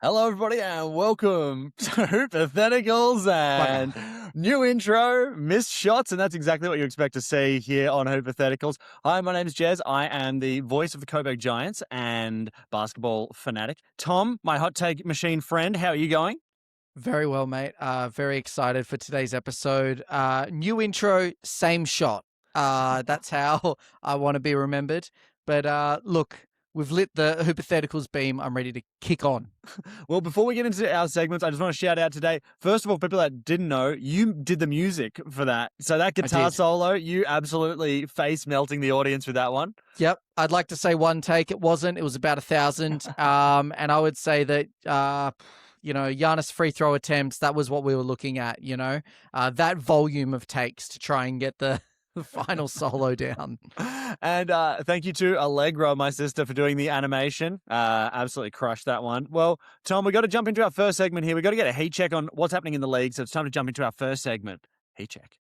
Hello, everybody, and welcome to Hypotheticals and new intro, missed shots, and that's exactly what you expect to see here on Hypotheticals. Hi, my name is Jez. I am the voice of the Coburg Giants and basketball fanatic. Tom, my hot take machine friend, how are you going? Very well, mate. Very excited for today's episode. New intro, same shot. That's how I want to be remembered. But look, we've lit the hypotheticals beam. I'm ready to kick on. Well, before we get into our segments, I just want to shout out today. First of all, people that didn't know, you did the music for that. So that guitar solo, you absolutely face melting the audience with that one. Yep. I'd like to say one take. It wasn't. It was about 1,000. And I would say that, Giannis free throw attempts, that was what we were looking at, that volume of takes to try and get the final solo down. And thank you to Allegra, my sister, for doing the animation. Absolutely crushed that one. Well, Tom, we got to jump into our first segment here. We got to get a heat check on what's happening in the league. So it's time to jump into our first segment. Heat check.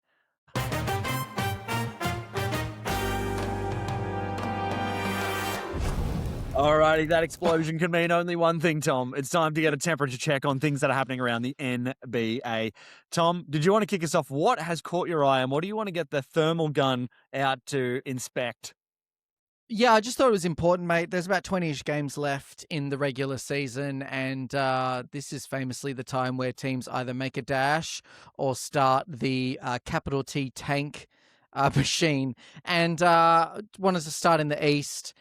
Alrighty, that explosion can mean only one thing, Tom. It's time to get a temperature check on things that are happening around the NBA. Tom, did you want to kick us off? What has caught your eye and what do you want to get the thermal gun out to inspect? Yeah, I just thought it was important, mate. There's about 20-ish games left in the regular season, and this is famously the time where teams either make a dash or start the capital T tank machine. And wanted to start in the East.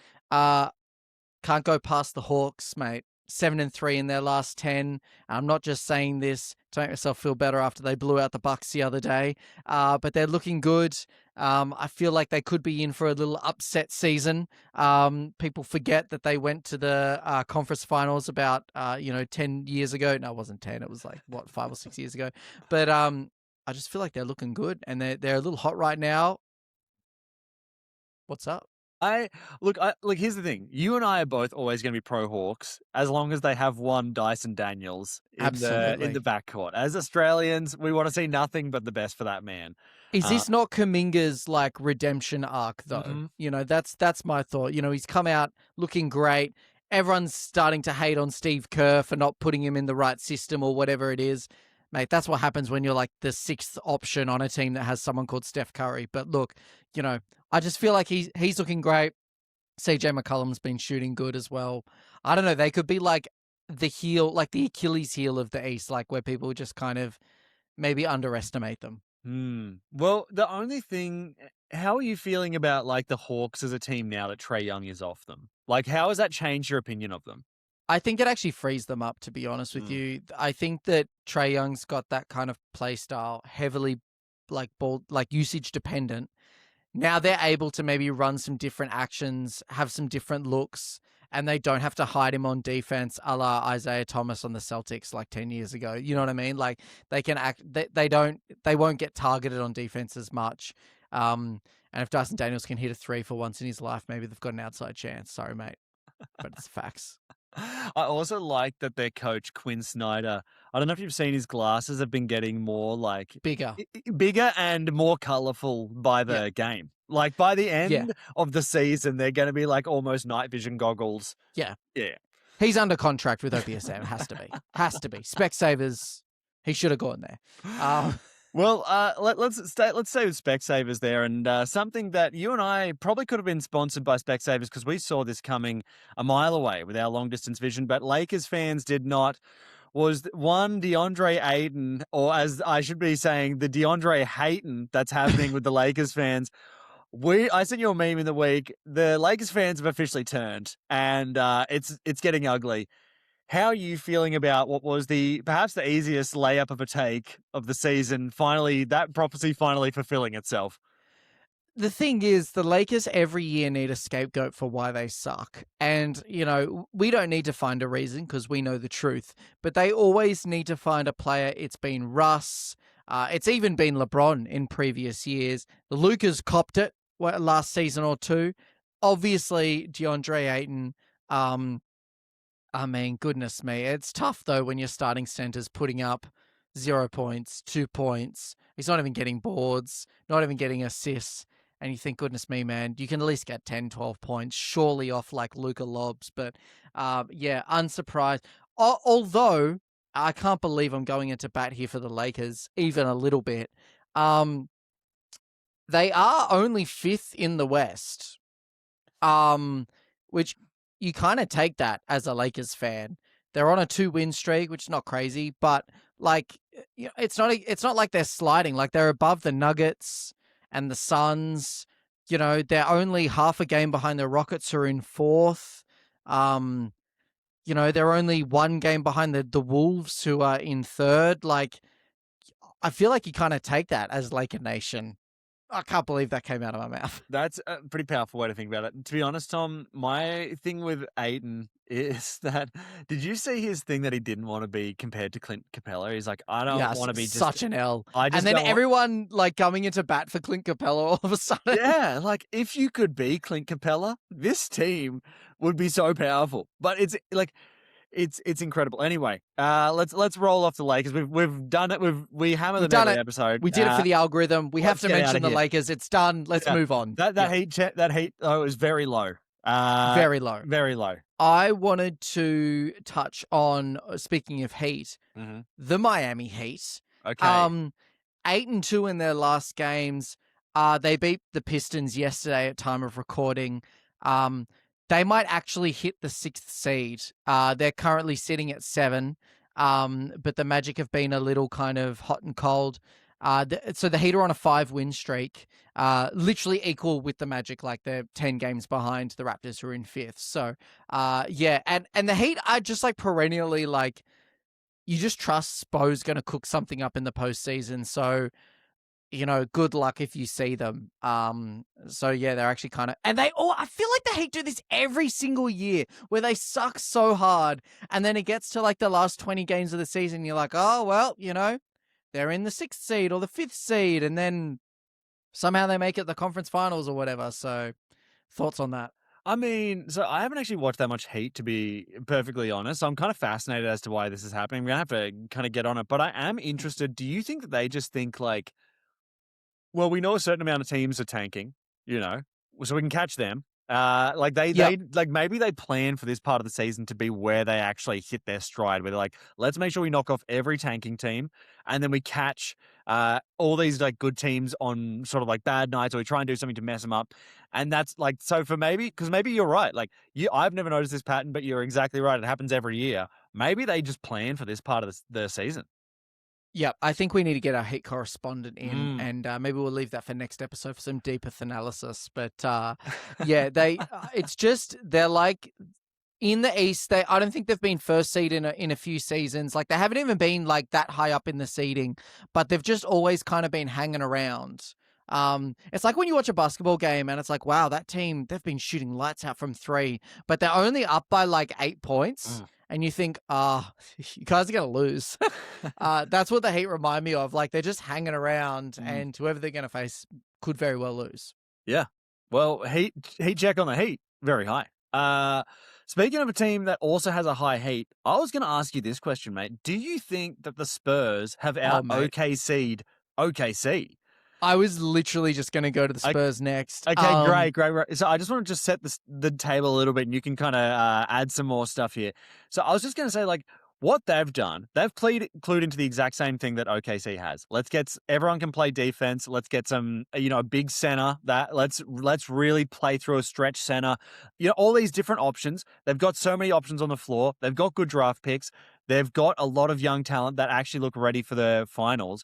Can't go past the Hawks, mate. 7-3 in their last 10. I'm not just saying this to make myself feel better after they blew out the Bucks the other day, but they're looking good. I feel like they could be in for a little upset season. People forget that they went to the conference finals about 10 years ago. No, it wasn't 10. It was 5 or 6 years ago. But I just feel like they're looking good, and they're a little hot right now. What's up? Here's the thing. You and I are both always going to be pro Hawks as long as they have one Dyson Daniels in the backcourt. As Australians, we want to see nothing but the best for that man. Is this not Kuminga's redemption arc though? Mm-hmm. That's my thought. He's come out looking great. Everyone's starting to hate on Steve Kerr for not putting him in the right system or whatever it is. Mate, that's what happens when you're the sixth option on a team that has someone called Steph Curry. But look, I just feel like he's looking great. CJ McCollum's been shooting good as well. I don't know. They could be the heel, the Achilles heel of the East, where people just kind of maybe underestimate them. Well, the only thing, how are you feeling about the Hawks as a team now that Trae Young is off them? How has that changed your opinion of them? I think it actually frees them up, to be honest with you. I think that Trae Young's got that kind of play style, heavily ball, usage dependent. Now they're able to maybe run some different actions, have some different looks, and they don't have to hide him on defense, a la Isaiah Thomas on the Celtics 10 years ago. You know what I mean? They can act. They won't get targeted on defense as much. And if Dyson Daniels can hit a three for once in his life, maybe they've got an outside chance. Sorry, mate, but it's facts. I also like that their coach, Quinn Snyder, I don't know if you've seen his glasses have been getting more bigger and more colorful by the game. By the end of the season, they're going to be almost night vision goggles. Yeah. Yeah. He's under contract with OPSM. Has to be. Has to be. Specsavers, he should have gone there. Well, let's stay with Specsavers there, and something that you and I probably could have been sponsored by Specsavers because we saw this coming a mile away with our long distance vision, but Lakers fans did not. Was one Deandre Ayton, or as I should be saying, the Deandre Hatin that's happening with the Lakers fans. I sent you a meme in the week. The Lakers fans have officially turned, and it's getting ugly. How are you feeling about what was perhaps the easiest layup of a take of the season? Finally, that prophecy finally fulfilling itself. The thing is, the Lakers every year need a scapegoat for why they suck. And, we don't need to find a reason because we know the truth. But they always need to find a player. It's been Russ. It's even been LeBron in previous years. The Lucas copped it last season or two. Obviously, DeAndre Ayton. I mean, goodness me. It's tough, though, when your starting center's putting up 0 points, 2 points. He's not even getting boards, not even getting assists. And you think, goodness me, man, you can at least get 10, 12 points, surely off Luka lobs. But, unsurprised. Although I can't believe I'm going into bat here for the Lakers, even a little bit. They are only 5th in the West, which you kind of take that as a Lakers fan. They're on a 2-win streak, which is not crazy, but like, it's not like they're sliding. Like, they're above the Nuggets and the Suns. They're only half a game behind the Rockets, who are in 4th. They're only 1 game behind the Wolves, who are in 3rd. Like, I feel like you kind of take that as Laker Nation. I can't believe that came out of my mouth. That's a pretty powerful way to think about it. To be honest, Tom, my thing with Ayton is that, did you see his thing that he didn't want to be compared to Clint Capella? He's like, I don't want to be such an L. I just and then don't want... everyone like coming into bat for Clint Capella all of a sudden. Yeah, like if you could be Clint Capella, this team would be so powerful. But it's like, it's incredible. Anyway, let's roll off the Lakers. We've done it. We hammered them every episode. We did it for the algorithm. We have to mention the Lakers. It's done. Let's move on. That heat is very low. Very low. Very low. I wanted to touch on, speaking of heat, the Miami Heat. Okay. 8-2 in their last games. They beat the Pistons yesterday at time of recording. They might actually hit the 6th seed. They're currently sitting at 7, but the Magic have been a little kind of hot and cold. So the Heat are on a 5-win streak, literally equal with the Magic. Like, they're 10 games behind the Raptors, who are in 5th. So, yeah, and the Heat are just like perennially like, you just trust Spo's going to cook something up in the postseason. So, good luck if you see them. So yeah, they're actually kind of, and I feel like the Heat do this every single year where they suck so hard, and then it gets to like the last 20 games of the season, you're like, oh, well, they're in the 6th seed or the 5th seed, and then somehow they make it the conference finals or whatever. So thoughts on that? I mean, so I haven't actually watched that much Heat, to be perfectly honest. So I'm kind of fascinated as to why this is happening. We're going to have to kind of get on it, but I am interested. Do you think that they just think like, well, we know a certain amount of teams are tanking, so we can catch them. They maybe they plan for this part of the season to be where they actually hit their stride, where they're like, let's make sure we knock off every tanking team, and then we catch all these like good teams on sort of like bad nights, or we try and do something to mess them up. And that's like, so for because maybe you're right. Like I've never noticed this pattern, but you're exactly right. It happens every year. Maybe they just plan for this part of the season. Yeah, I think we need to get our Heat correspondent in, and maybe we'll leave that for next episode for some deeper analysis. But yeah, it's just, they're like in the East. I don't think they've been first seed in a few seasons. Like, they haven't even been like that high up in the seeding, but they've just always kind of been hanging around. It's like when you watch a basketball game and it's like, wow, that team, they've been shooting lights out from 3, but they're only up by like 8 points. And you think, you guys are going to lose. That's what the Heat remind me of. Like, they're just hanging around, and whoever they're going to face could very well lose. Yeah. Well, Heat check on the Heat, very high. Speaking of a team that also has a high Heat, I was going to ask you this question, mate. Do you think that the Spurs have OKC'd OKC? I was literally just going to go to the Spurs next. Okay, great. So I just want to just set the table a little bit, and you can kind of add some more stuff here. So I was just going to say, like, what they've done, they've clued into the exact same thing that OKC has. Everyone can play defense. Let's get some, a big center. Let's really play through a stretch center. All these different options. They've got so many options on the floor. They've got good draft picks. They've got a lot of young talent that actually look ready for the finals.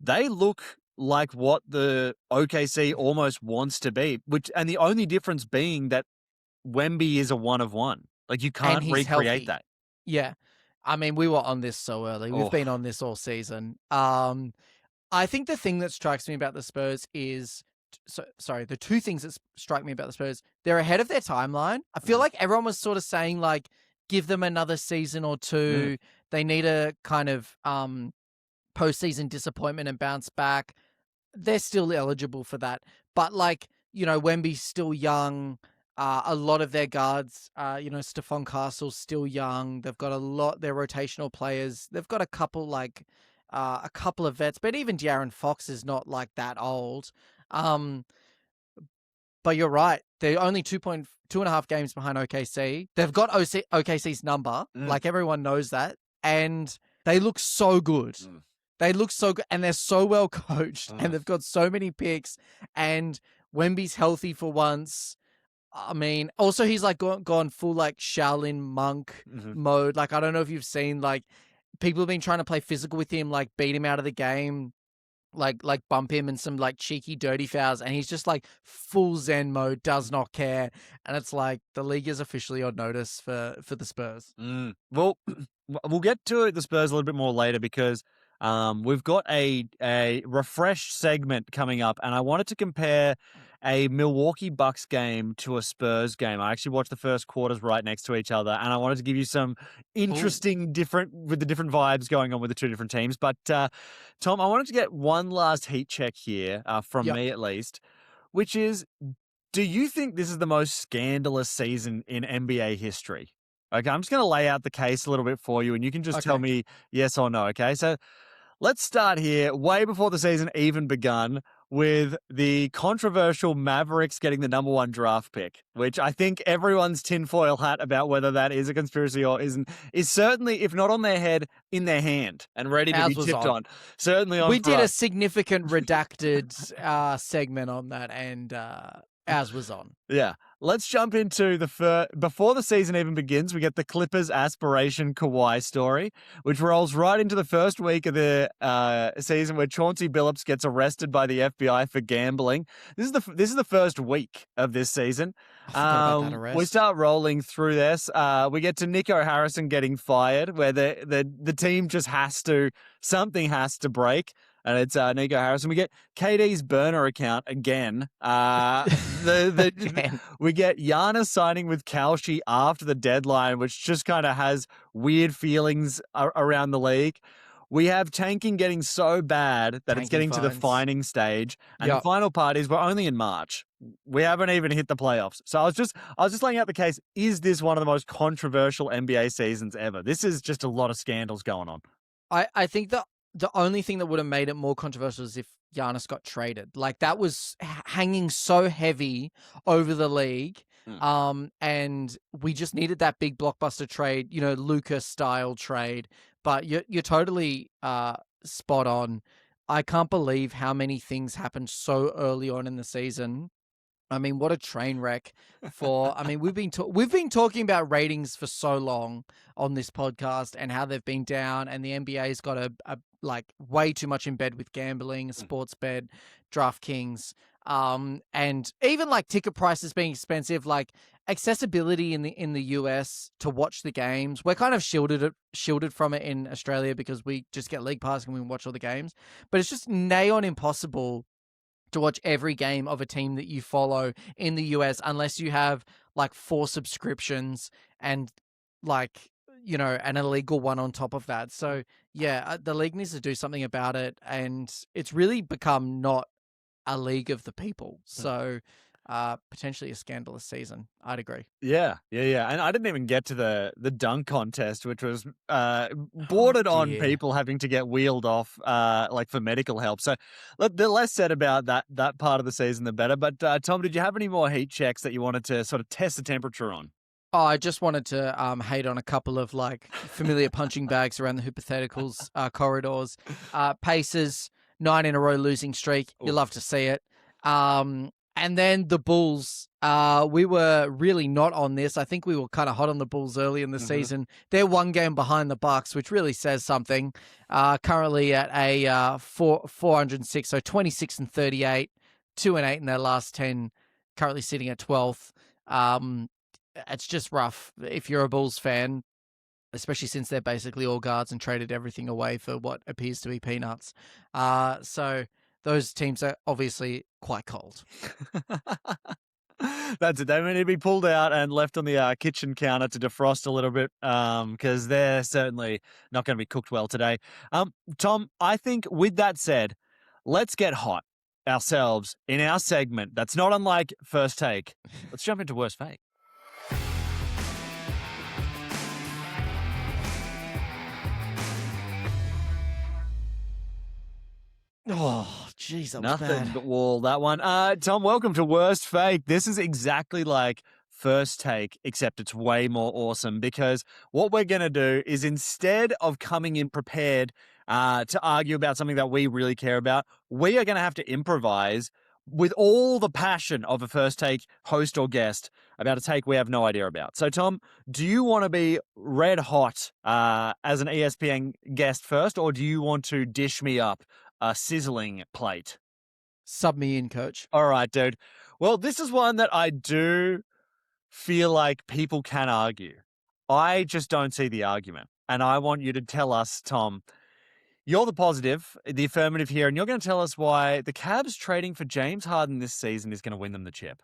They look like what the OKC almost wants to be, and the only difference being that Wemby is a 1 of 1. Like, you can't recreate that. Yeah. I mean, we were on this so early. We've been on this all season. I think the thing that strikes me about the Spurs is, the two things that strike me about the Spurs, they're ahead of their timeline. I feel like everyone was sort of saying, like, give them another season or two. They need a kind of postseason disappointment and bounce back. They're still eligible for that. But, like, Wemby's still young. A lot of their guards, Stephon Castle's still young. They've got their rotational players. They've got a couple of vets, but even De'Aaron Fox is not like that old. But you're right. They're only 2.5 games behind OKC. They've got OKC's number. Like, everyone knows that. And they look so good. They look so good. And they're so well coached. And they've got so many picks. And Wemby's healthy for once. I mean, also he's like gone full like Shaolin monk mode. Like, I don't know if you've seen, like, people have been trying to play physical with him, like beat him out of the game, like bump him in some like cheeky dirty fouls, and he's just like full Zen mode, does not care. And it's like the league is officially on notice for the Spurs. Well, we'll get to the Spurs a little bit more later because we've got a refreshed segment coming up, and I wanted to compare a Milwaukee Bucks game to a Spurs game. I actually watched the first quarters right next to each other, and I wanted to give you some interesting different vibes going on with the two different teams. But Tom, I wanted to get one last heat check here from me at least, which is, do you think this is the most scandalous season in NBA history? Okay, I'm just going to lay out the case a little bit for you, and you can just tell me yes or no, okay? So let's start here, way before the season even begun, with the controversial Mavericks getting the number 1 draft pick, which I think everyone's tinfoil hat about whether that is a conspiracy or isn't, is certainly, if not on their head, in their hand and ready to be tipped on. Certainly on. We did a significant redacted segment on that, and as was on. Yeah. Let's jump into before the season even begins, we get the Clippers aspiration Kawhi story, which rolls right into the first week of the season where Chauncey Billups gets arrested by the FBI for gambling. This is the first week of this season. I forgot about that arrest. We start rolling through this. We get to Nico Harrison getting fired, where the team just something has to break. And it's Nico Harrison. We get KD's burner account again. We get Giannis signing with Kalshi after the deadline, which just kind of has weird feelings around the league. We have tanking getting so bad that it's getting to the fining stage. And the final part is we're only in March. We haven't even hit the playoffs. So I was just laying out the case. Is this one of the most controversial NBA seasons ever? This is just a lot of scandals going on. I think the only thing that would have made it more controversial is if Giannis got traded. Like, that was hanging so heavy over the league. And we just needed that big blockbuster trade, Lucas style trade. But you're totally spot on. I can't believe how many things happened so early on in the season. I mean, what a train wreck we've been talking about ratings for so long on this podcast and how they've been down, and the NBA's got a way too much in bed with gambling, sports bet, DraftKings, and even like ticket prices being expensive, like accessibility in the US to watch the games. We're kind of shielded from it in Australia because we just get League Pass and we watch all the games, but it's just nigh on impossible to watch every game of a team that you follow in the US unless you have like 4 subscriptions and an illegal one on top of that. So yeah, the league needs to do something about it, and it's really become not a league of the people. So potentially a scandalous season. I'd agree. Yeah. And I didn't even get to the dunk contest, which was bordered on people having to get wheeled off for medical help. So the less said about that part of the season, the better. But Tom, did you have any more heat checks that you wanted to sort of test the temperature on? Oh, I just wanted to hate on a couple of familiar punching bags around the hypotheticals corridors. Pacers, 9 in a row losing streak. You love to see it. And then the Bulls, we were really not on this. I think we were kind of hot on the Bulls early in the season. They're 1 game behind the Bucks, which really says something. Currently at a 406, so 26-38, 2-8 in their last 10. Currently sitting at 12th. It's just rough if you're a Bulls fan, especially since they're basically all guards and traded everything away for what appears to be peanuts. So those teams are obviously quite cold. That's it. They need to be pulled out and left on the kitchen counter to defrost a little bit because they're certainly not going to be cooked well today. Tom, I think with that said, let's get hot ourselves in our segment that's not unlike First Take. Let's jump into Worst Fake. Oh, jeez, that was Nothing bad. but wall, that one. Tom, welcome to Worst Fake. This is exactly like First Take, except it's way more awesome because what we're going to do is instead of coming in prepared to argue about something that we really care about, we are going to have to improvise with all the passion of a First Take host or guest about a take we have no idea about. So, Tom, do you want to be red hot as an ESPN guest first, or do you want to dish me up a sizzling plate? Sub me in, coach. All right, dude. Well, this is one that I do feel like people can argue. I just don't see the argument. And I want you to tell us, Tom, you're the positive, the affirmative here, and you're going to tell us why the Cavs trading for James Harden this season is going to win them the chip.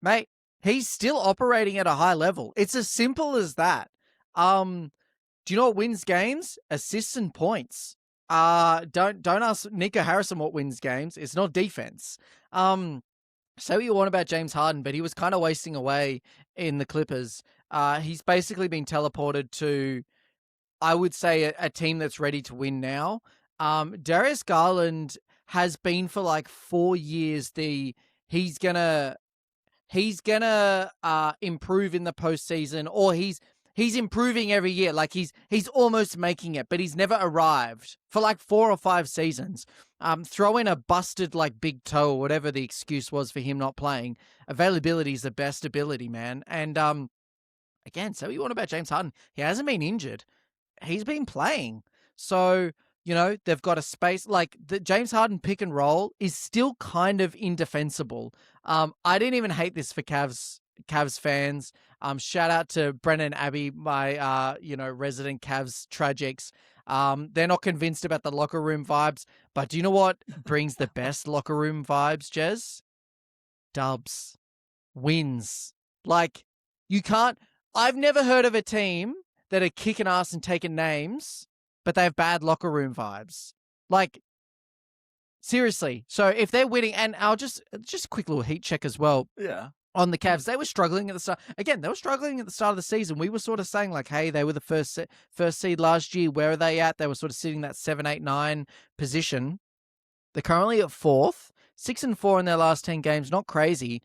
Mate, he's still operating at a high level. It's as simple as that. Do you know what wins games? Assists and points. Don't ask Nico Harrison what wins games. It's not defense. Say what you want about James Harden, but he was kind of wasting away in the Clippers. He's basically been teleported to, I would say, a team that's ready to win now. Darius Garland has been for like 4 years he's gonna improve in the postseason, or he's improving every year. Like he's almost making it, but he's never arrived for like 4 or 5 seasons. Throw in a busted like big toe or whatever the excuse was for him not playing. Availability is the best ability, man. And again, so what you want about James Harden? He hasn't been injured. He's been playing. So, they've got a space like the James Harden pick and roll is still kind of indefensible. I didn't even hate this for Cavs fans. Shout out to Brennan Abbey, my resident Cavs tragics. They're not convinced about the locker room vibes, but do you know what brings the best locker room vibes, Jez? Dubs. Wins. Like, I've never heard of a team that are kicking ass and taking names, but they have bad locker room vibes. Like, seriously. So if they're winning, and I'll just a quick little heat check as well. Yeah. On the Cavs, they were struggling at the start. Again, they were struggling at the start of the season. We were sort of saying like, hey, they were the first seed last year. Where are they at? They were sort of sitting that 7, 8, 9 position. They're currently at 4th, 6-4 in their last 10 games. Not crazy,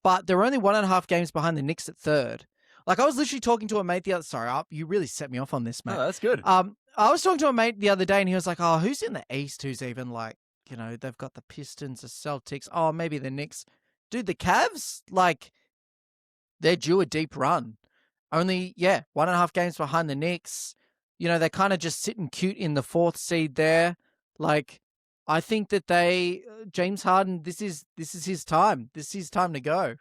but they're only 1.5 games behind the Knicks at 3rd. Like I was literally talking to a mate the other. Sorry, you really set me off on this, mate. Oh, that's good. I was talking to a mate the other day, and he was like, "Oh, who's in the East? Who's even like, they've got the Pistons, the Celtics. Oh, maybe the Knicks. Dude, the Cavs, like." They're due a deep run. Only, 1.5 games behind the Knicks. They're kind of just sitting cute in the 4th seed there. Like, I think that James Harden, this is his time. This is his time to go.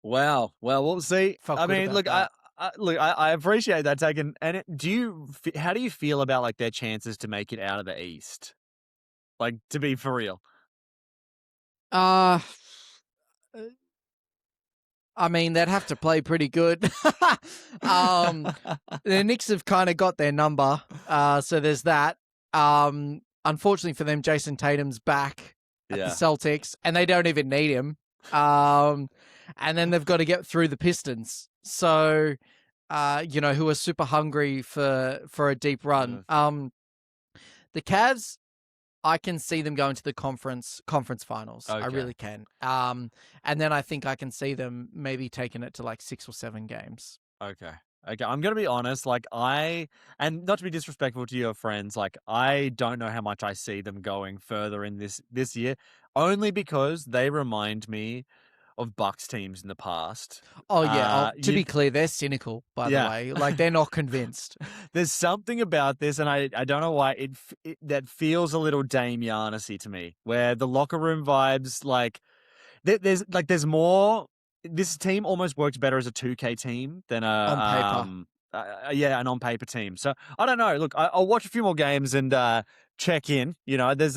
Wow. Well, we'll see. I mean, look, I appreciate that take. And how do you feel about like their chances to make it out of the East? Like, to be for real. I mean, they'd have to play pretty good. The Knicks have kind of got their number, so there's that. Unfortunately for them, Jason Tatum's back at the Celtics, and they don't even need him. And then they've got to get through the Pistons, so who are super hungry for a deep run. The Cavs, I can see them going to the conference finals. Okay. I really can. And then I think I can see them maybe taking it to like 6 or 7 games. Okay. I'm going to be honest. Like and not to be disrespectful to your friends, like I don't know how much I see them going further in this year, only because they remind me of Bucks teams in the past. Oh, yeah. To be clear, they're cynical, by the way. Like, they're not convinced. There's something about this, and I don't know why, that feels a little Dame Giannis-y to me, where the locker room vibes, like, there's more. This team almost works better as a 2K team than on paper. An on-paper team. So, I don't know. Look, I'll watch a few more games and check in. There's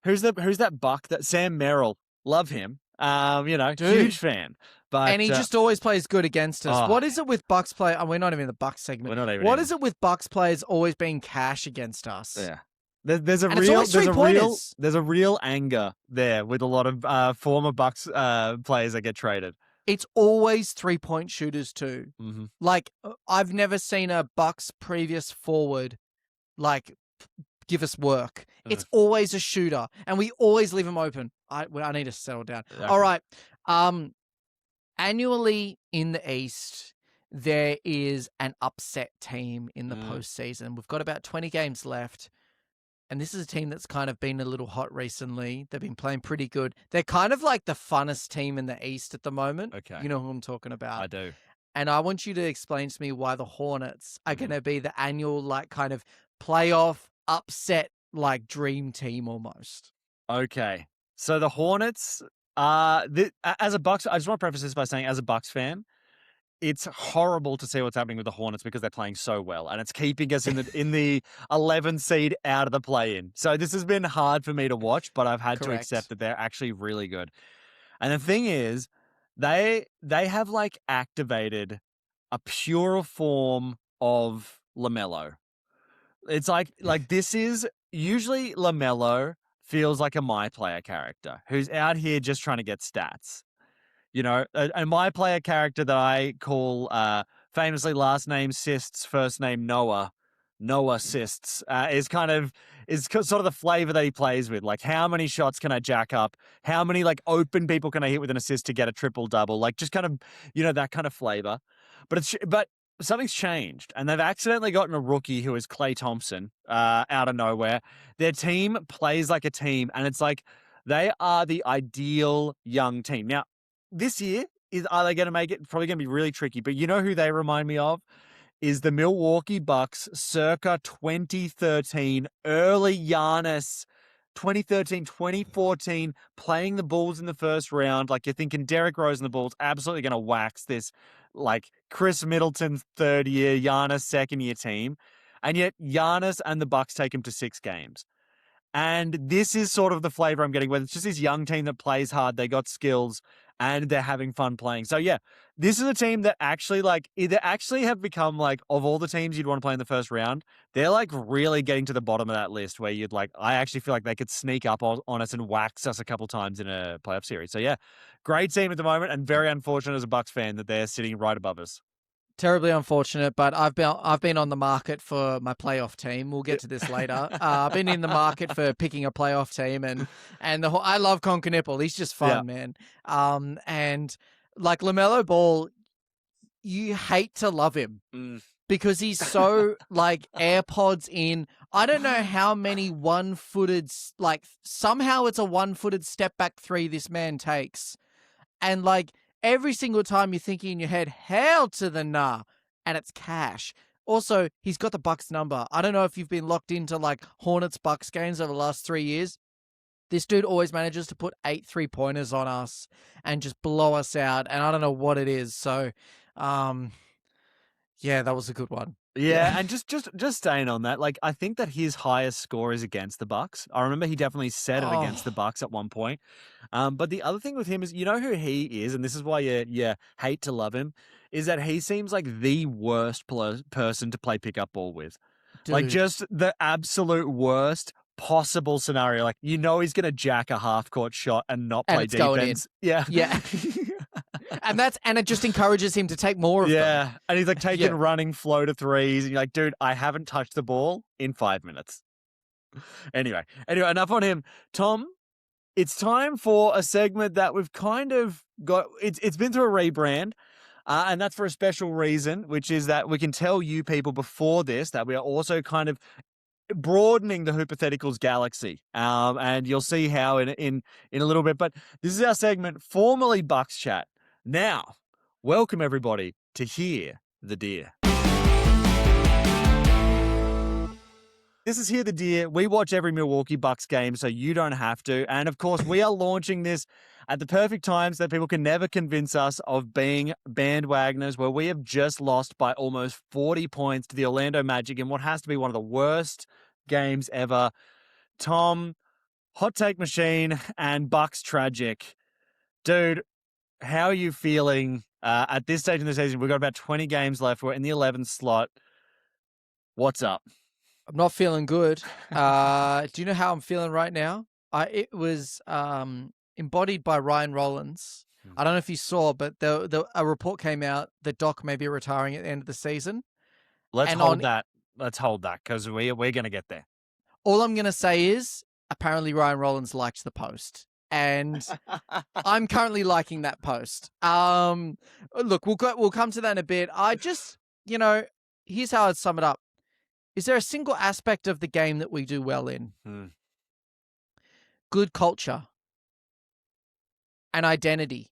who's that Buck? That Sam Merrill. Love him. Dude. Huge fan. But and he just always plays good against us. What is it with Bucks play? We're not even in the Bucks segment. We're not even. What is it with Bucks players always being cash against us? Yeah. There's a real anger there with a lot of former Bucks players that get traded. It's always 3-point shooters too. Mm-hmm. Like I've never seen a Bucks previous forward like give us work. Ugh. It's always a shooter, and we always leave him open. I need to settle down. Okay. All right. Annually in the East, there is an upset team in the postseason. We've got about 20 games left. And this is a team that's kind of been a little hot recently. They've been playing pretty good. They're kind of like the funnest team in the East at the moment. Okay. You know who I'm talking about. I do. And I want you to explain to me why the Hornets are going to be the annual, like, kind of playoff upset, like, dream team almost. Okay. So the Hornets, as a Bucks, I just want to preface this by saying, as a Bucks fan, it's horrible to see what's happening with the Hornets because they're playing so well, and it's keeping us in the 11 seed out of the play-in. So this has been hard for me to watch, but I've had to accept that they're actually really good. And the thing is, they have like activated a purer form of LaMelo. It's like this is usually LaMelo feels like a my player character who's out here just trying to get stats. You know, a my player character that I call famously last name Sists, first name Noah Sists, is sort of the flavor that he plays with. Like, how many shots can I jack up? How many like open people can I hit with an assist to get a triple double? Like, just kind of, you know, that kind of flavor. But something's changed, and they've accidentally gotten a rookie who is Klay Thompson out of nowhere. Their team plays like a team, and it's like they are the ideal young team. Now, this year, are they going to make it? Probably going to be really tricky. But you know who they remind me of? Is the Milwaukee Bucks circa 2013, early Giannis, 2013, 2014, playing the Bulls in the first round. Like, you're thinking Derrick Rose and the Bulls absolutely going to wax this, like, Chris Middleton third year, Giannis second year team. And yet Giannis and the Bucks take him to 6 games. And this is sort of the flavor I'm getting, where it's just this young team that plays hard. They got skills and they're having fun playing. So yeah, this is a team that actually either actually have become like, of all the teams you'd want to play in the first round, they're like really getting to the bottom of that list where you'd like, I actually feel like they could sneak up on us and wax us a couple times in a playoff series. So yeah, great team at the moment, and very unfortunate as a Bucks fan that they're sitting right above us. Terribly unfortunate, but I've been on the market for my playoff team. We'll get to this later. I've been in the market for picking a playoff team, and I love Conker He's just fun, man. And like LaMelo Ball, you hate to love him because he's so like AirPods in. I don't know how many one-footed, like somehow it's a one-footed step back three this man takes, and like. Every single time you're thinking in your head, hell to the nah, and it's cash. Also, he's got the Bucks number. I don't know if you've been locked into like Hornets Bucks games over the last 3 years. This dude always manages to put 8 3-pointers on us and just blow us out. And I don't know what it is. So, yeah, that was a good one. Yeah, and just staying on that, like I think that his highest score is against the Bucks. I remember he definitely said it against the Bucks at one point. But the other thing with him is, you know who he is, and this is why you hate to love him, is that he seems like the worst person to play pickup ball with. Dude. Like just the absolute worst possible scenario. Like, you know, he's gonna jack a half court shot and not play defense. Yeah. And it just encourages him to take more of them. Yeah. And he's like taking running floater threes. And you're like, dude, I haven't touched the ball in 5 minutes. Anyway, enough on him. Tom, it's time for a segment that we've kind of got. It's been through a rebrand. And that's for a special reason, which is that we can tell you people before this that we are also kind of broadening the Hypotheticals galaxy. And you'll see how in a little bit. But this is our segment, formerly Bucks Chat. Now, welcome everybody to Hear the Deer. This is Hear the Deer. We watch every Milwaukee Bucks game, so you don't have to. And of course, we are launching this at the perfect time so that people can never convince us of being bandwagoners, where we have just lost by almost 40 points to the Orlando Magic in what has to be one of the worst games ever. Tom, hot take machine and Bucks tragic. Dude, how are you feeling at this stage in the season? We've got about 20 games left. We're in the 11th slot. What's up? I'm not feeling good. Do you know how I'm feeling right now? It was embodied by Ryan Rollins. I don't know if you saw, but a report came out that Doc may be retiring at the end of the season. Let's hold that because we're going to get there. All I'm going to say is apparently Ryan Rollins liked the post. And I'm currently liking that post. Look, we'll come to that in a bit. I just, here's how I'd sum it up. Is there a single aspect of the game that we do well in? Good culture, an identity,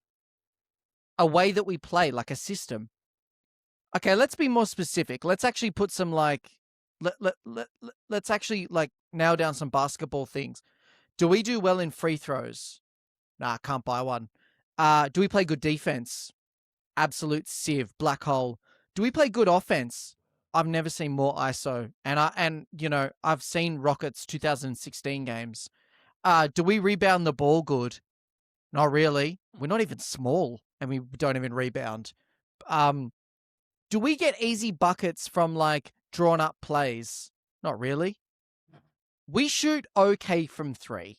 a way that we play, like a system. Okay, let's be more specific. Let's actually put some let's actually nail down some basketball things. Do we do well in free throws? Nah, can't buy one. Do we play good defense? Absolute sieve, black hole. Do we play good offense? I've never seen more ISO. And I've seen Rockets 2016 games. Do we rebound the ball good? Not really. We're not even small and we don't even rebound. Do we get easy buckets from drawn up plays? Not really. We shoot okay from three.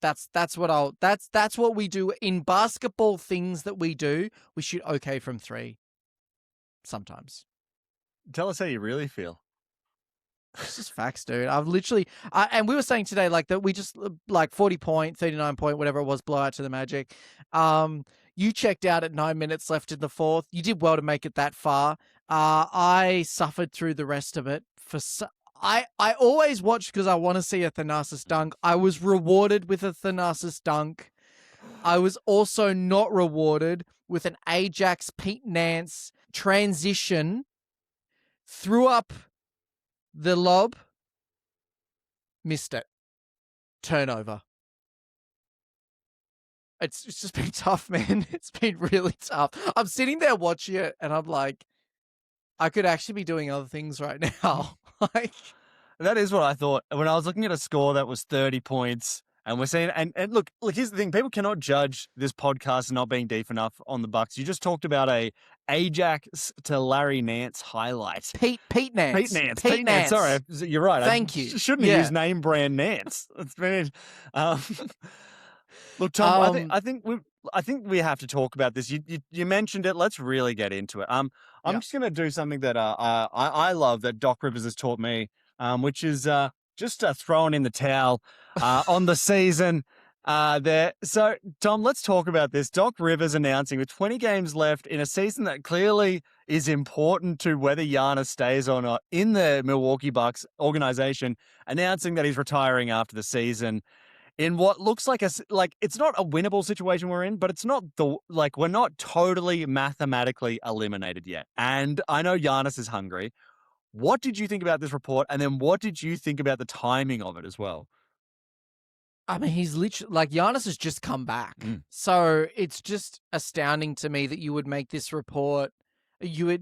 That's what we do in basketball. Things that we do, we shoot okay from three. Sometimes. Tell us how you really feel. It's just facts, dude. I've literally, and we were saying today, that we just 40 point, 39 point, whatever it was, blowout to the Magic. You checked out at 9 minutes left in the fourth. You did well to make it that far. I suffered through the rest of it. I always watch because I want to see a Thanasis dunk. I was rewarded with a Thanasis dunk. I was also not rewarded with an Ajax Pete Nance transition. Threw up the lob, missed it. Turnover. It's just been tough, man. It's been really tough. I'm sitting there watching it and I'm like, I could actually be doing other things right now. That is what I thought. When I was looking at a score that was 30 points, and we're saying, and look, here's the thing. People cannot judge this podcast not being deep enough on the Bucks. You just talked about a Ajax to Larry Nance highlight. Pete Nance. Pete Nance. Sorry, you're right. Thank you. Shouldn't have used name brand Nance. It's been, look, Tom, I think we have to talk about this. You mentioned it. Let's really get into it. I'm just going to do something that I love that Doc Rivers has taught me, which is just throwing in the towel on the season there. So, Tom, let's talk about this. Doc Rivers announcing with 20 games left in a season that clearly is important to whether Giannis stays or not in the Milwaukee Bucks organization, announcing that he's retiring after the season. In what looks like it's not a winnable situation we're in, but it's not we're not totally mathematically eliminated yet. And I know Giannis is hungry. What did you think about this report? And then what did you think about the timing of it as well? I mean, he's literally Giannis has just come back. So it's just astounding to me that you would make this report. You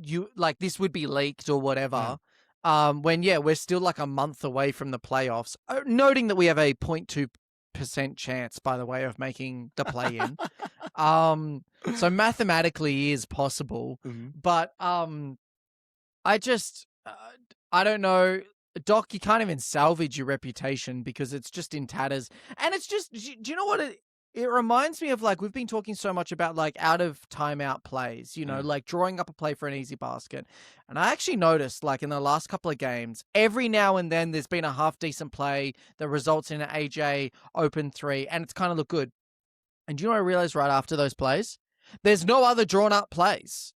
this would be leaked or whatever. When we're still a month away from the playoffs. Noting that we have a 0.2% chance, by the way, of making the play-in. So mathematically is possible. But I don't know. Doc, you can't even salvage your reputation because it's just in tatters. And it's just, do you know what it reminds me of? We've been talking so much about out of timeout plays, drawing up a play for an easy basket. And I actually noticed in the last couple of games, every now and then there's been a half decent play that results in an AJ open three and it's kind of looked good. And do you know what I realized right after those plays? There's no other drawn up plays.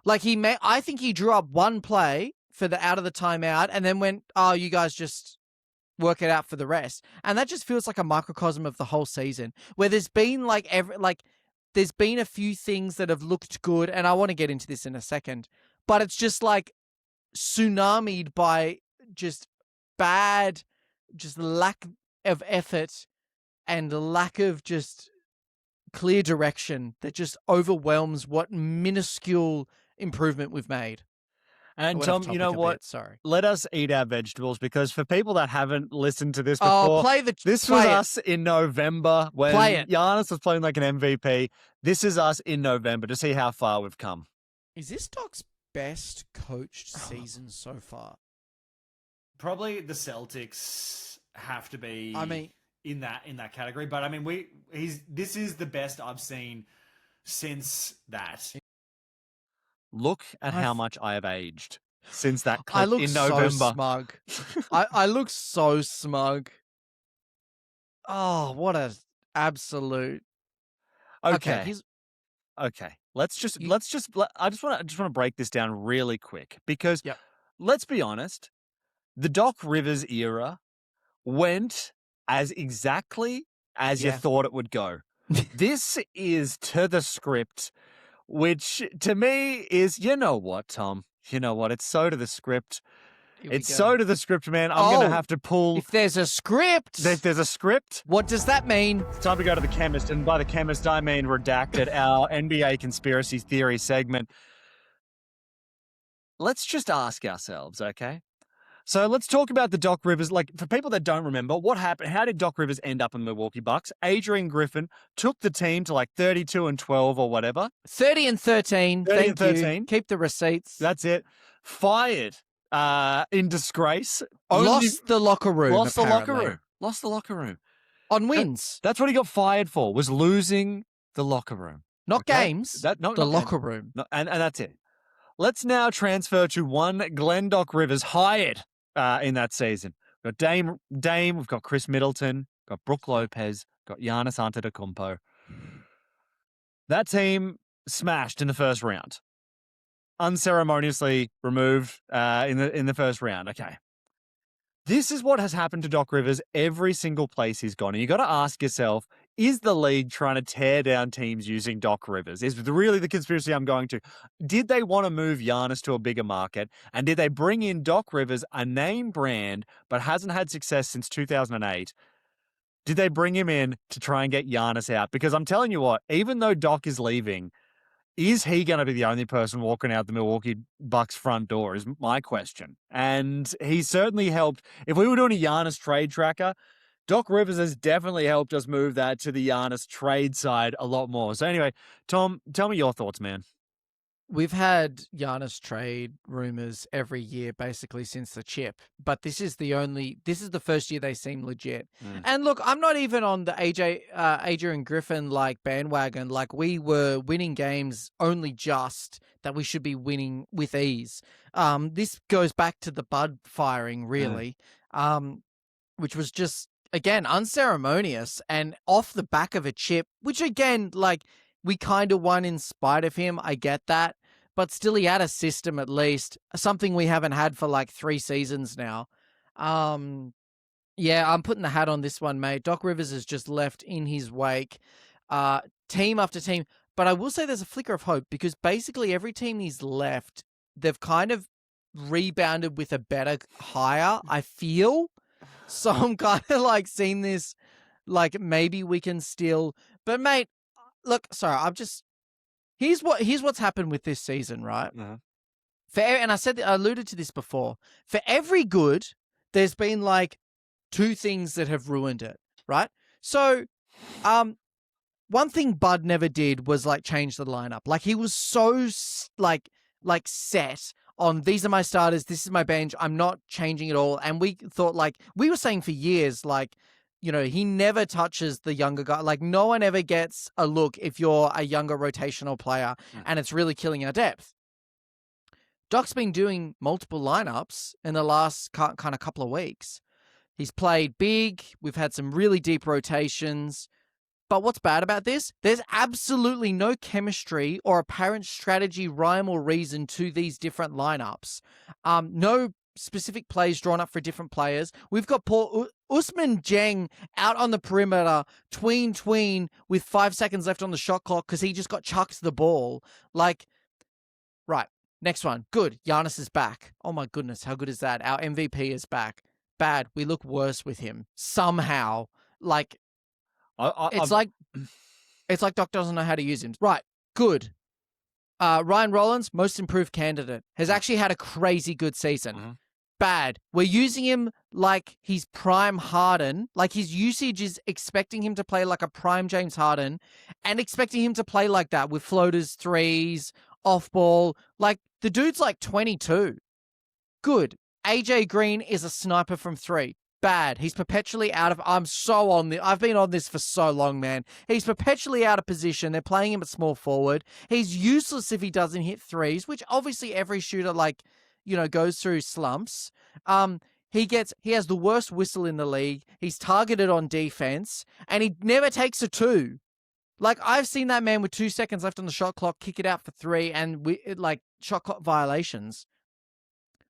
I think he drew up one play for the out of the timeout and then went, oh, you guys just work it out for the rest. And that just feels like a microcosm of the whole season where there's been there's been a few things that have looked good. And I want to get into this in a second, but it's just tsunamied by just bad, just lack of effort and lack of just clear direction that just overwhelms what minuscule improvement we've made. And Tom, you know what? Sorry. Let us eat our vegetables because for people that haven't listened to this before, this was us in November when Giannis was playing like an MVP. This is us in November to see how far we've come. Is this Doc's best coached season so far? Probably the Celtics have to be. I mean, in that category, but I mean, this is the best I've seen since that. Look at how much I have aged. since that I clip look in so November. smug. I look so smug. Oh, what a absolute. Okay, Okay. Okay. I just want to break this down really quick because Yep. let's be honest, the Doc Rivers era went as exactly as you Yeah. thought it would go. This is to the script, which to me is, you know what, Tom? You know what? It's so to the script. Here we It's go. so to the script, man. I'm going to have to pull. If there's a script, There's a script. what does that mean? It's time to go to the chemist. And by the chemist, I mean Redacted, our NBA conspiracy theory segment. Let's just ask ourselves, okay? So let's talk about the Doc Rivers. Like, for people that don't remember, what happened? How did Doc Rivers end up in the Milwaukee Bucks? Adrian Griffin took the team to like 32-12 or whatever. 30-13. 30-13. You. Keep the receipts. That's it. Fired in disgrace. Lost the locker room. Lost apparently. Lost the locker room. On wins. That's what he got fired for, was losing the locker room. Not Okay? games. The locker room. No, and that's it. Let's now transfer to one Glenn Doc Rivers hired in that season. We've got Dame, we've got Chris Middleton, got Brook Lopez, got Giannis Antetokounmpo. That team smashed in the first round. Unceremoniously removed in the first round. Okay. This is what has happened to Doc Rivers every single place he's gone. And you got to ask yourself, is the league trying to tear down teams using Doc Rivers? Is really the conspiracy I'm going to. Did they want to move Giannis to a bigger market? And did they bring in Doc Rivers, a name brand, but hasn't had success since 2008? Did they bring him in to try and get Giannis out? Because I'm telling you what, even though Doc is leaving, is he going to be the only person walking out the Milwaukee Bucks front door is my question. And he certainly helped. If we were doing a Giannis trade tracker, Doc Rivers has definitely helped us move that to the Giannis trade side a lot more. So anyway, Tom, tell me your thoughts, man. We've had Giannis trade rumors every year basically since the chip, but this is the first year they seem legit. And look, I'm not even on the Adrian Griffin like bandwagon. Like, we were winning games only just that we should be winning with ease. This goes back to the Bud firing really, which was just, again, unceremonious and off the back of a chip, which again, like, we kind of won in spite of him. I get that. But still, he had a system at least, something we haven't had for like 3 seasons now. Yeah, I'm putting the hat on this one, mate. Doc Rivers has just left in his wake, team after team. But I will say there's a flicker of hope because basically every team he's left, they've kind of rebounded with a better hire, I feel. So I'm kind of like seeing this, like maybe we can still. But mate, look, sorry, here's what's happened with this season, right? And I alluded to this before. For every good, there's been like 2 things that have ruined it, right? So, one thing Bud never did was like change the lineup. Like, he was so like set on, these are my starters, this is my bench, I'm not changing it all. And we thought, like, we were saying for years, like, you know, he never touches the younger guy. Like, no one ever gets a look if you're a younger rotational player, and it's really killing our depth. Doc's been doing multiple lineups in the last kind of couple of weeks. He's played big. We've had some really deep rotations. But what's bad about this? There's absolutely no chemistry or apparent strategy, rhyme, or reason to these different lineups. No specific plays drawn up for different players. We've got Paul Usman Jeng out on the perimeter, tween with 5 seconds left on the shot clock because he just got chucked the ball. Like, right, next one. Good. Giannis is back. Oh my goodness, how good is that? Our MVP is back. Bad. We look worse with him somehow. Like, it's like Doc doesn't know how to use him. Right. Good. Ryan Rollins, most improved candidate, has actually had a crazy good season. Bad. We're using him like he's prime Harden. Like, his usage is expecting him to play like a prime James Harden and expecting him to play like that with floaters, threes, off ball. Like, the dude's like 22. Good. AJ Green is a sniper from 3. Bad. He's perpetually out of. I've been on this for so long, man. He's perpetually out of position. They're playing him at small forward. He's useless if he doesn't hit threes, which obviously every shooter, like, goes through slumps. He has the worst whistle in the league. He's targeted on defense, and he never takes a 2. Like, I've seen that man with 2 seconds left on the shot clock kick it out for 3, and shot clock violations.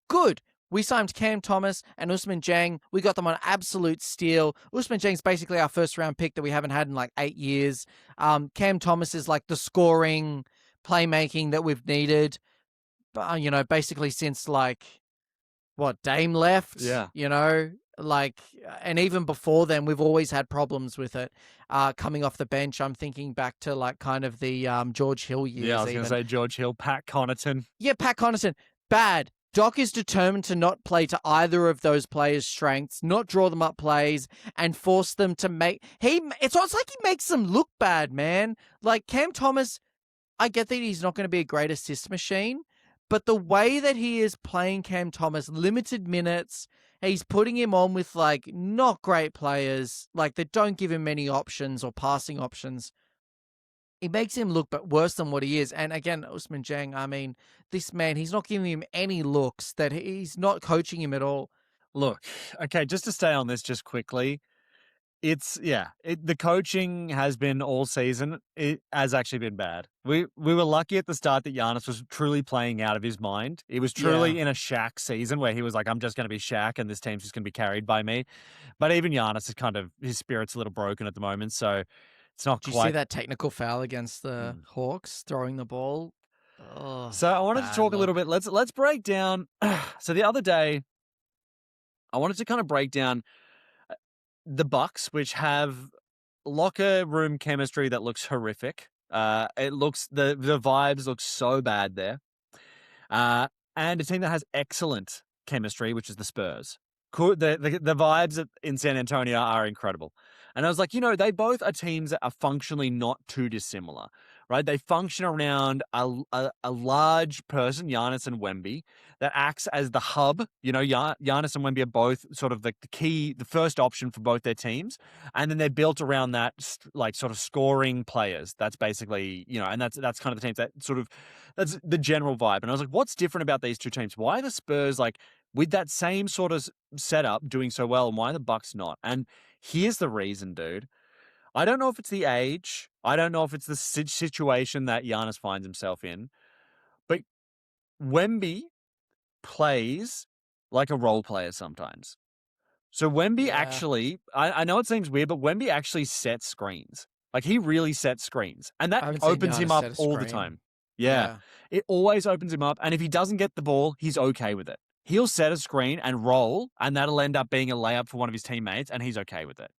Good. We signed Cam Thomas and Usman Jang. We got them on absolute steal. Usman Jang's basically our first-round pick that we haven't had in 8 years. Cam Thomas is the scoring, playmaking that we've needed, basically since Dame left? Yeah. And even before then, we've always had problems with it. Coming off the bench, I'm thinking back to kind of the George Hill years. Yeah, I was going to say George Hill, Pat Connaughton. Yeah, Pat Connaughton. Bad. Doc is determined to not play to either of those players' strengths, not draw them up plays, and force them to make... It's like he makes them look bad, man. Like, Cam Thomas, I get that he's not going to be a great assist machine, but the way that he is playing Cam Thomas, limited minutes, he's putting him on with, not great players, that don't give him many options or passing options. It makes him look worse than what he is. And again, Usman Jang, I mean, this man, he's not giving him any looks, that he's not coaching him at all. Look, okay, just to stay on this just quickly, the coaching has been all season. It has actually been bad. We were lucky at the start that Giannis was truly playing out of his mind. He was truly in a Shaq season where he was like, I'm just going to be Shaq and this team's just going to be carried by me. But even Giannis is his spirit's a little broken at the moment, so it's not Did quite... you see that technical foul against the Hawks throwing the ball? Oh, so I wanted to talk a little bit. Let's break down. So the other day, I wanted to kind of break down the Bucks, which have locker room chemistry that looks horrific. The vibes look so bad there. And a team that has excellent chemistry, which is the Spurs. The vibes in San Antonio are incredible. And I was like, they both are teams that are functionally not too dissimilar, right? They function around a large person, Giannis and Wemby, that acts as the hub. Giannis and Wemby are both sort of the first option for both their teams. And then they're built around that, sort of scoring players. That's basically, and that's kind of the teams that's the general vibe. And I was like, what's different about these two teams? Why are the Spurs, with that same sort of setup, doing so well, and why are the Bucks not? And here's the reason, dude. I don't know if it's the age. I don't know if it's the situation that Giannis finds himself in. But Wemby plays like a role player sometimes. So Wemby actually, I know it seems weird, but Wemby actually sets screens. He really sets screens. And that opens him up all the time. Yeah. It always opens him up. And if he doesn't get the ball, he's okay with it. He'll set a screen and roll, and that'll end up being a layup for one of his teammates, and he's okay with it.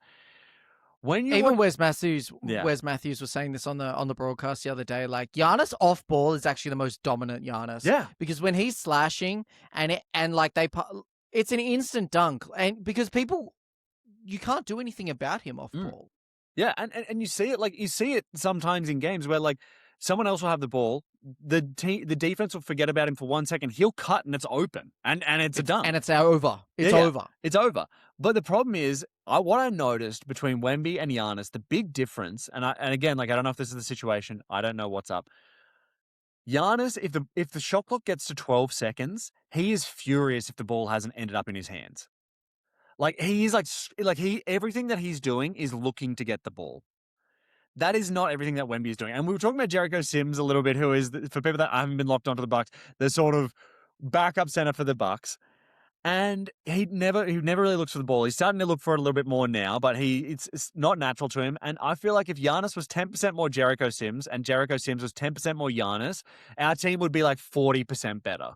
Wes Matthews was saying this on the broadcast the other day. Giannis off ball is actually the most dominant Giannis. Yeah, because when he's slashing it's an instant dunk, and because you can't do anything about him off ball. Yeah, and you see it sometimes in games where someone else will have the ball. The defense will forget about him for 1 second. He'll cut and it's open, and it's a dunk. And it's over. It's over. But the problem is, what I noticed between Wemby and Giannis, the big difference, and again, I don't know if this is the situation. I don't know what's up. Giannis, if the shot clock gets to 12 seconds, he is furious if the ball hasn't ended up in his hands. He's everything that he's doing is looking to get the ball. That is not everything that Wemby is doing. And we were talking about Jericho Sims a little bit, who is, for people that haven't been locked onto the Bucks, the sort of backup center for the Bucks. And he never really looks for the ball. He's starting to look for it a little bit more now, but it's not natural to him. And I feel like if Giannis was 10% more Jericho Sims and Jericho Sims was 10% more Giannis, our team would be 40% better.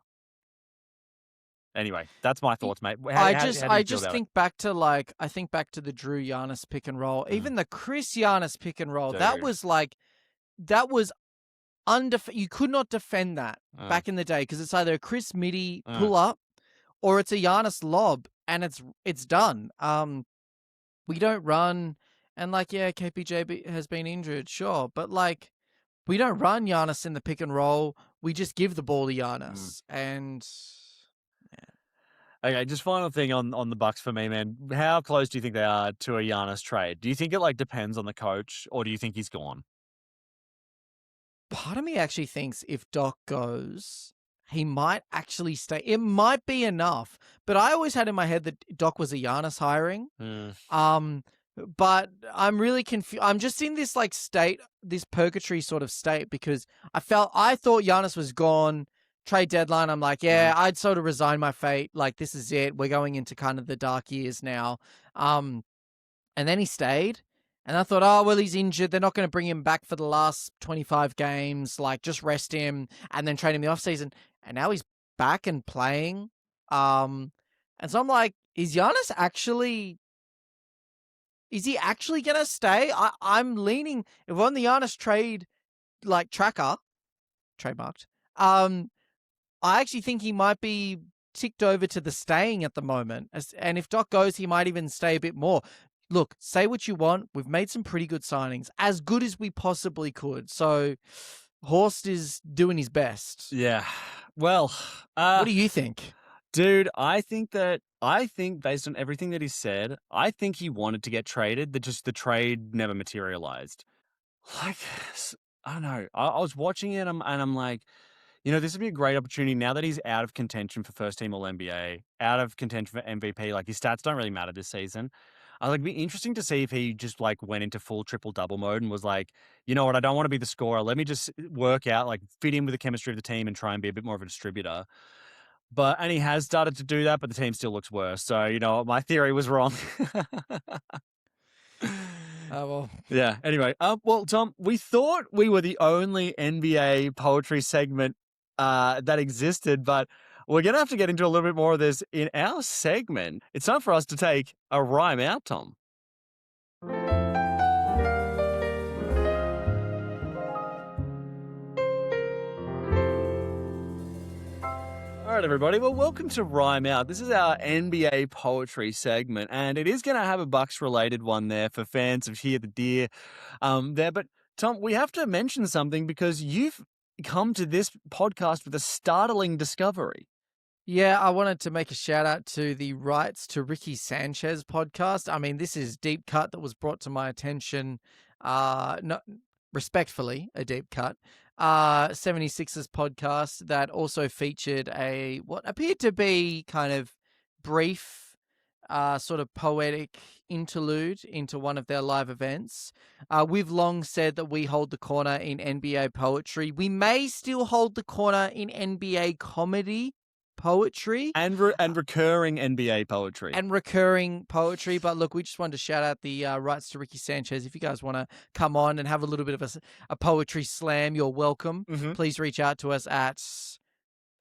Anyway, that's my thoughts, mate. I just think back to the Drew Giannis pick and roll, even the Chris Giannis pick and roll. That was you could not defend that back in the day, because it's either a Chris midi pull up or it's a Giannis lob, and it's done. We don't run, and KPJ has been injured, sure, but we don't run Giannis in the pick and roll. We just give the ball to Giannis, and. Okay, just final thing on the Bucks for me, man. How close do you think they are to a Giannis trade? Do you think it depends on the coach, or do you think he's gone? Part of me actually thinks if Doc goes, he might actually stay. It might be enough, but I always had in my head that Doc was a Giannis hiring. But I'm really confused. I'm just in this like state, this purgatory sort of state, because I thought Giannis was gone. Trade deadline, I'm like, yeah, I'd sort of resign my fate. Like, this is it. We're going into kind of the dark years now. And then he stayed. And I thought, oh, well, he's injured. They're not going to bring him back for the last 25 games. Like, just rest him and then trade him in the offseason. And now he's back and playing. And so I'm like, is Giannis actually... Is he actually going to stay? I'm leaning... If we're on the Giannis trade, like, tracker, trademarked, I actually think he might be ticked over to the staying at the moment. And if Doc goes, he might even stay a bit more. Look, say what you want. We've made some pretty good signings, as good as we possibly could. So Horst is doing his best. Yeah. Well, what do you think? Dude, I think based on everything that he said, I think he wanted to get traded. Just the trade never materialized. Like, I don't know. I was watching it and I'm like, this would be a great opportunity now that he's out of contention for first team All-NBA, out of contention for MVP. Like, his stats don't really matter this season. I was like, it'd be interesting to see if he just like went into full triple-double mode and was like, you know what, I don't want to be the scorer. Let me just work out, like fit in with the chemistry of the team and try and be a bit more of a distributor. And he has started to do that, but the team still looks worse. So, my theory was wrong. Well. Yeah. Anyway, well, Thom, we thought we were the only NBA poetry segment that existed, but we're going to have to get into a little bit more of this in our segment. It's time for us to take a rhyme out, Thom. All right, everybody. Well, welcome to Rhyme Out. This is our NBA poetry segment, and it is going to have a Bucks-related one there for fans of Hear the Deer there. But, Thom, we have to mention something because you've come to this podcast with a startling discovery. Yeah, I wanted to make a shout out to the Rights to Ricky Sanchez podcast. I mean, this is deep cut that was brought to my attention, not respectfully, a deep cut. 76ers podcast that also featured what appeared to be kind of brief, sort of poetic interlude into one of their live events. We've long said that we hold the corner in NBA poetry. We may still hold the corner in NBA comedy poetry and recurring NBA poetry and recurring poetry. But look, we just wanted to shout out the Rights to Ricky Sanchez. If you guys want to come on and have a little bit of a poetry slam, you're welcome. Please reach out to us at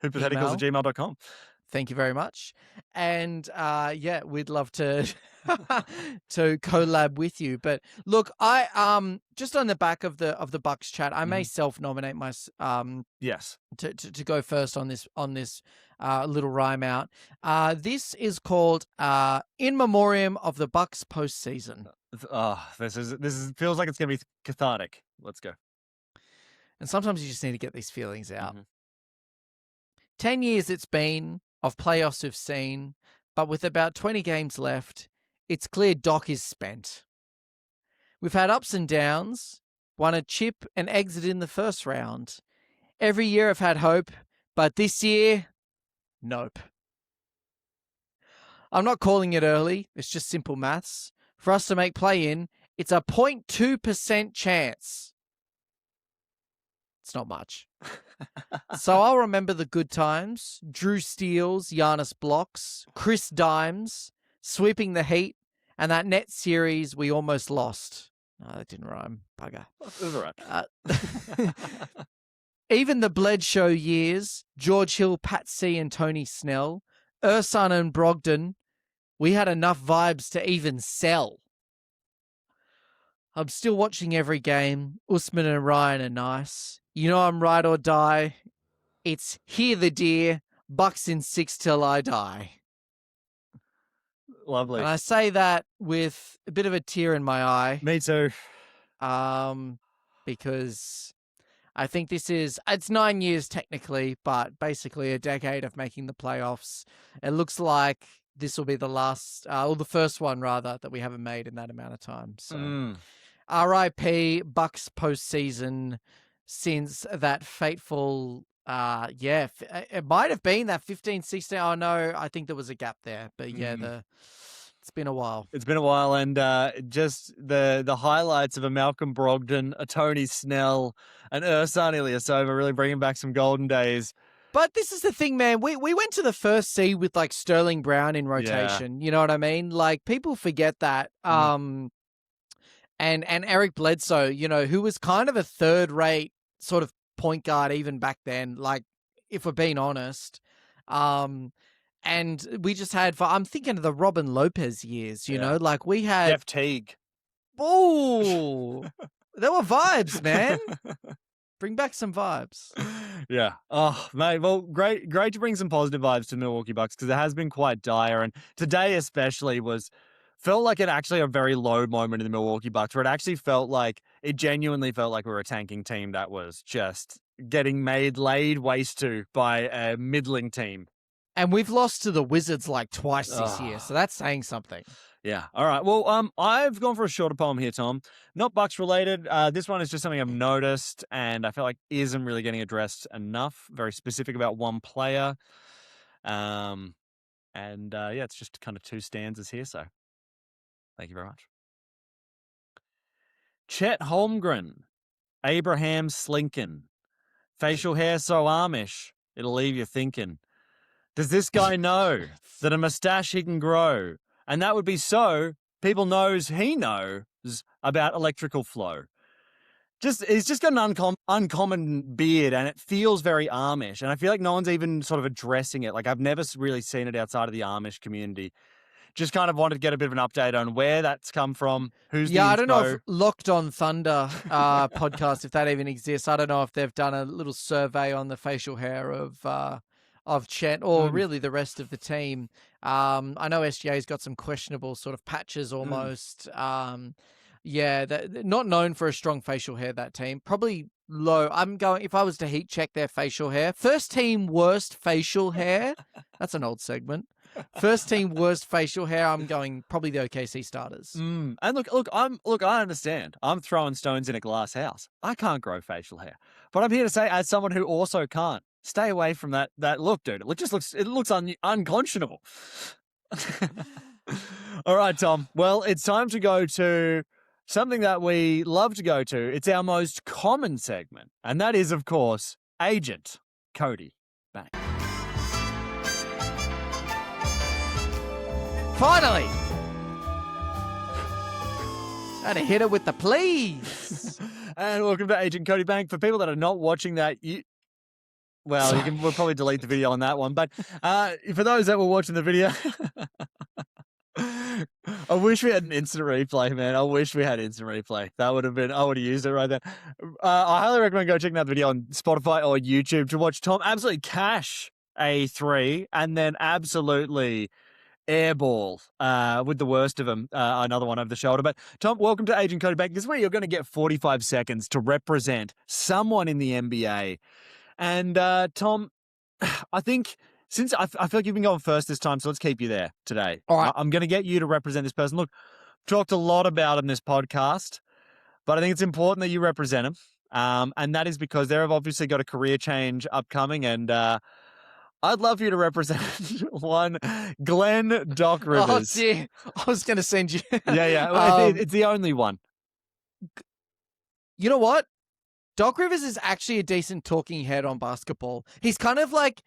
hypotheticals@gmail.com. Thank you very much. And yeah, we'd love to to collab with you. But look, I just on the back of the Bucks chat, I may self-nominate my yes to go first on this little rhyme out. This is called In Memoriam of the Bucks postseason. This feels like it's gonna be cathartic. Let's go. And sometimes you just need to get these feelings out. 10 years it's been of playoffs we've seen, but with about 20 games left, it's clear Doc is spent. We've had ups and downs, won a chip and exited in the first round. Every year I've had hope, but this year, nope. I'm not calling it early, it's just simple maths. For us to make play-in, it's a 0.2% chance. It's not much. So I'll remember the good times, Drew steals, Giannis blocks, Chris dimes, sweeping the Heat, and that net series we almost lost. No, that didn't rhyme. Bugger. It was all right. Even the Bledsoe years, George Hill, Pat C, and Tony Snell, Ersan and Brogdon, we had enough vibes to even sell. I'm still watching every game. Usman and Ryan are nice. You know I'm ride or die. It's Hear the Deer, Bucks in 6 till I die. Lovely. And I say that with a bit of a tear in my eye. Me too. Because I think it's 9 years technically, but basically a decade of making the playoffs. It looks like this will be the last, or the first one rather, that we haven't made in that amount of time. So RIP Bucks postseason since that fateful Yeah, it might have been that 15, 16. Oh no, I think there was a gap there. But yeah, it's been a while. It's been a while, and just the highlights of a Malcolm Brogdon, a Tony Snell, an Ersan Ilyasova really bringing back some golden days. But this is the thing, man. We went to the first seed with like Sterling Brown in rotation. You know what I mean? Like people forget that. And Eric Bledsoe, you know, who was kind of a third-rate sort of point guard even back then. Like, if we're being honest. And we just had, I'm thinking of the Robin Lopez years, you know, like we had Jeff Teague. Oh, there were vibes, man. Bring back some vibes. Yeah. Oh, mate. Well, great to bring some positive vibes to Milwaukee Bucks because it has been quite dire. And today especially felt like a very low moment in the Milwaukee Bucks where it genuinely felt like we were a tanking team that was just getting laid waste to by a middling team. And we've lost to the Wizards like twice this year, so that's saying something. Yeah. All right. Well, I've gone for a shorter poem here, Tom. Not Bucks related. This one is just something I've noticed and I feel like isn't really getting addressed enough. Very specific about one player. It's just kind of 2 stanzas here, so thank you very much. Chet Holmgren, Abraham Slinkin, facial hair so Amish, it'll leave you thinking. Does this guy know that a mustache he can grow? And that would be so people knows he knows about electrical flow. He's just got an uncommon beard and it feels very Amish. And I feel like no one's even sort of addressing it. Like I've never really seen it outside of the Amish community. Just kind of wanted to get a bit of an update on where that's come from. Who's I don't know if Locked on Thunder podcast, if that even exists. I don't know if they've done a little survey on the facial hair of Chet or really the rest of the team. I know SGA's got some questionable sort of patches almost. Not known for a strong facial hair, that team. Probably low. If I was to heat check their facial hair, first team worst facial hair. That's an old segment. First team worst facial hair. I'm going probably the OKC starters. And look, I understand. I'm throwing stones in a glass house. I can't grow facial hair, but I'm here to say, as someone who also can't, stay away from that look, dude. It looks unconscionable. All right, Tom. Well, it's time to go to something that we love to go to. It's our most common segment, and that is, of course, Agent Cody Bank. Finally! Had to hit it with the please. And welcome to Agent Cody Bank. For people that are not watching that, we'll probably delete the video on that one. But for those that were watching the video, I wish we had an instant replay, man. I wish we had instant replay. I would have used it right there. I highly recommend go checking that video on Spotify or YouTube to watch Tom absolutely cash a 3 and then absolutely airball with the worst of them, another one over the shoulder. But Tom, welcome to Agent Cody Bank. This is where you're going to get 45 seconds to represent someone in the NBA. And Tom, I think since I feel like you've been going first this time, so let's keep you there today. All right. I'm going to get you to represent this person. Look, talked a lot about him in this podcast, but I think it's important that you represent him. And that is because they've obviously got a career change upcoming, and I'd love for you to represent one Glenn Doc Rivers. Oh, dear. I was going to send you. It's the only one. You know what? Doc Rivers is actually a decent talking head on basketball. He's kind of like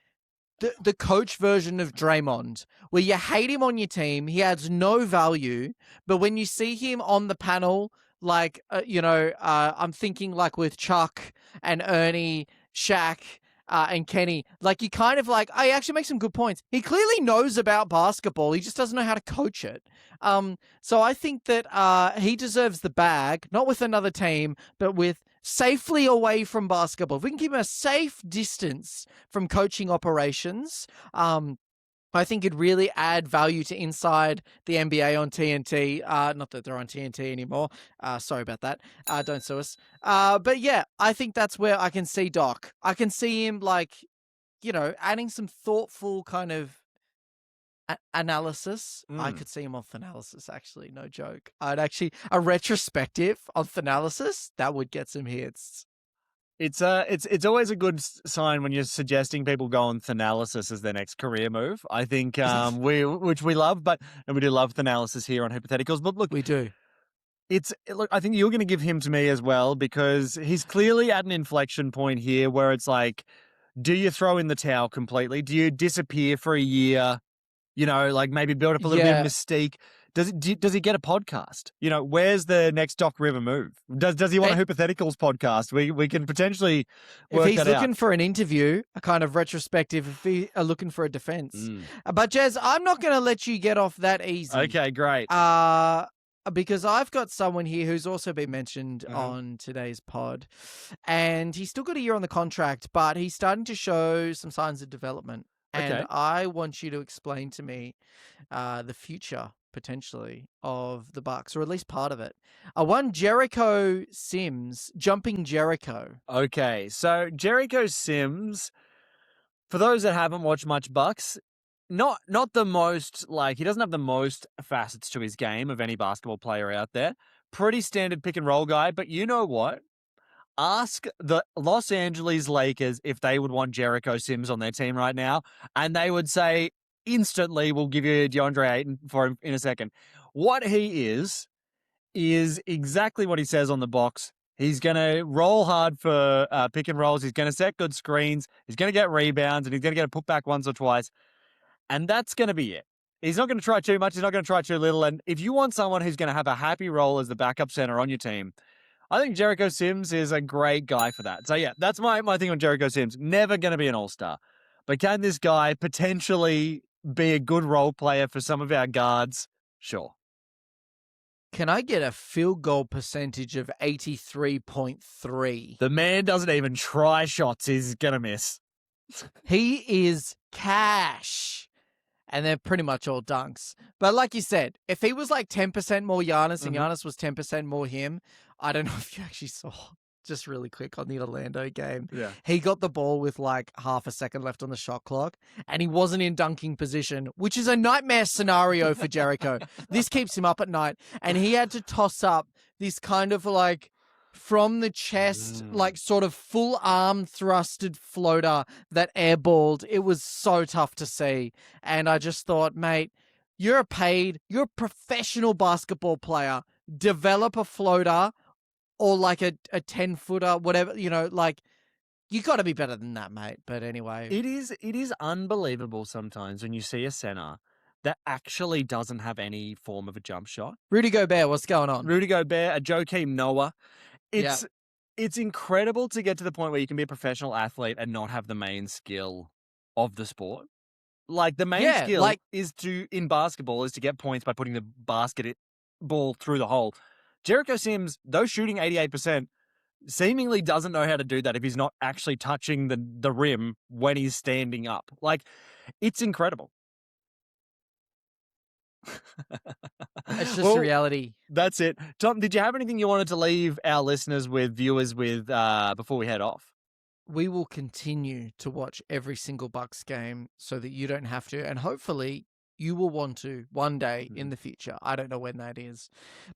the coach version of Draymond, where you hate him on your team. He adds no value. But when you see him on the panel, like, I'm thinking like with Chuck and Ernie, Shaq, and Kenny, like you kind of like, he actually makes some good points. He clearly knows about basketball. He just doesn't know how to coach it. So I think that he deserves the bag, not with another team, but with safely away from basketball. If we can keep him a safe distance from coaching operations, I think it'd really add value to inside the NBA on TNT. Not that they're on TNT anymore. Sorry about that. Don't sue us. But yeah, I think that's where I can see Doc. I can see him adding some thoughtful kind of analysis. I could see him on Thanalysis, actually. No joke. A retrospective on Thanalysis, that would get some hits. It's always a good sign when you're suggesting people go on Thanalysis as their next career move. I think which we love, and we do love Thanalysis here on Hypotheticals. But look, We do. Look, I think you're going to give him to me as well because he's clearly at an inflection point here where it's like, do you throw in the towel completely? Do you disappear for a year? Like maybe build up a little bit of mystique. Does he get a podcast? Where's the next Doc River move? Does he want a Hypotheticals podcast? We can potentially work if he's that out. looking for an interview, a kind of retrospective, if he are looking for a defense. But Jez, I'm not going to let you get off that easy. Okay, great. Because I've got someone here who's also been mentioned on today's pod, and he's still got a year on the contract, but he's starting to show some signs of development. And I want you to explain to me the future, potentially, of the Bucks, or at least part of it. One Jericho Sims, Jumping Jericho. Okay, so Jericho Sims, for those that haven't watched much Bucks, not the most, he doesn't have the most facets to his game of any basketball player out there. Pretty standard pick and roll guy, but you know what? Ask the Los Angeles Lakers if they would want Jericho Sims on their team right now, and they would say instantly, we'll give you DeAndre Ayton for him in a second. What he is exactly what he says on the box. He's going to roll hard for pick and rolls. He's going to set good screens. He's going to get rebounds, and he's going to get a putback once or twice, and that's going to be it. He's not going to try too much. He's not going to try too little, and if you want someone who's going to have a happy role as the backup center on your team, I think Jericho Sims is a great guy for that. So, yeah, that's my thing on Jericho Sims. Never going to be an all-star. But can this guy potentially be a good role player for some of our guards? Sure. Can I get a field goal percentage of 83.3? The man doesn't even try shots. He's going to miss. He is cash. And they're pretty much all dunks. But like you said, if he was like 10% more Giannis and Giannis was 10% more him, I don't know if you actually saw, just really quick on the Orlando game. Yeah. He got the ball with like half a second left on the shot clock and he wasn't in dunking position, which is a nightmare scenario for Jericho. This keeps him up at night. And he had to toss up this kind of like from the chest, like sort of full arm thrusted floater that airballed. It was so tough to see. And I just thought, mate, you're a professional basketball player. Develop a floater or like a 10-footer, whatever, you got to be better than that, mate. But anyway. It is unbelievable sometimes when you see a center that actually doesn't have any form of a jump shot. Rudy Gobert, what's going on? Rudy Gobert, a Joakim Noah. It's incredible to get to the point where you can be a professional athlete and not have the main skill of the sport. Like the main skill in basketball is to get points by putting the basketball through the hole. Jericho Sims, though shooting 88%, seemingly doesn't know how to do that if he's not actually touching the rim when he's standing up. Like, it's incredible. It's just reality. That's it. Tom, did you have anything you wanted to leave our listeners with, viewers with, before we head off? We will continue to watch every single Bucks game so that you don't have to, and hopefully you will want to one day in the future. I don't know when that is.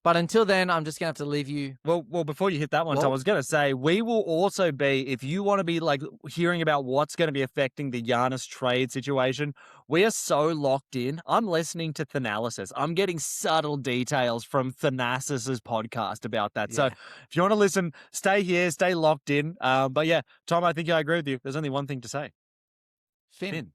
But until then, I'm just going to have to leave you. Well, before you hit that one, Tom, I was going to say, we will also be, if you want to be hearing about what's going to be affecting the Giannis trade situation, we are so locked in. I'm listening to Thanalysis. I'm getting subtle details from Thanasis' podcast about that. Yeah. So if you want to listen, stay here, stay locked in. But yeah, Tom, I think I agree with you. There's only one thing to say. Finn.